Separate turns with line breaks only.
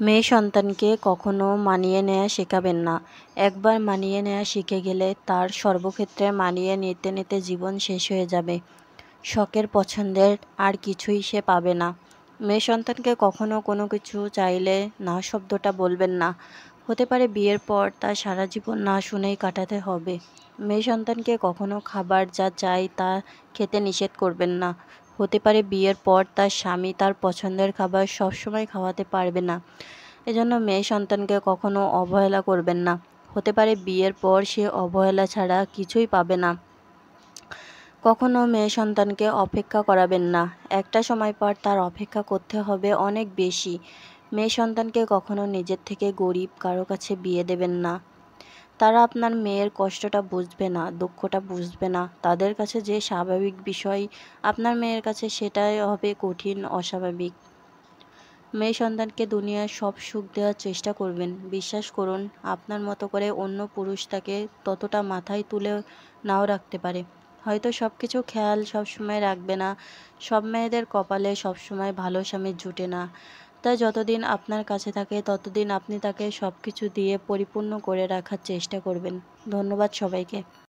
মেয়ে সন্তানকে কখনো মানিয়ে নেওয়া শেখাবেন না। একবার মানিয়ে নেওয়া শিখে গেলে তার সর্বক্ষেত্রে মানিয়ে নিতে নিতে জীবন শেষ হয়ে যাবে। শখের পছন্দের আর কিছুই সে পাবে না। মেয়ে সন্তানকে কখনো কোনো কিছু চাইলে না শব্দটা বলবেন না। হতে পারে বিয়ের পর তার সারা জীবন না শুনেই কাটাতে হবে। মেয়ে সন্তানকে কখনো খাবার যা চাই তা খেতে নিষেধ করবেন না। হতে পারে বিয়ের পর তার স্বামী তার পছন্দের খাবার সবসময় খাওয়াতে পারবে না। এজন্য মেয়ে সন্তানকে কখনো অবহেলা করবেন না। হতে পারে বিয়ের পর সে অবহেলা ছাড়া কিছুই পাবে না। কখনো মেয়ে সন্তানকে অপেক্ষা করাবেন না। একটা সময় পর তার অপেক্ষা করতে হবে অনেক বেশি। মেয়ে সন্তানকে কখনো নিজের থেকে গরিব কারো কাছে বিয়ে দেবেন না। তারা আপনার মেয়ের কষ্টটা বুঝবে না, দুঃখটা বুঝবে না। তাদের কাছে যে স্বাভাবিক বিষয় আপনার মেয়ের কাছে সেটাই হবে কঠিন, অস্বাভাবিক। মেয়ে সন্তানকে দুনিয়ার সব সুখ দেওয়ার চেষ্টা করবেন। বিশ্বাস করুন, আপনার মতো করে অন্য পুরুষ তাকে ততটা মাথায় তুলে নাও রাখতে পারে। হয়তো সব কিছু খেয়াল সবসময় রাখবে না। সব মেয়েদের কপালে সবসময় ভালো স্বামী জুটে না। তাই যতদিন আপনার কাছে থাকে ততদিন আপনি তাকে সব কিছু দিয়ে পরিপূর্ণ করে রাখার চেষ্টা করবেন। ধন্যবাদ সবাইকে।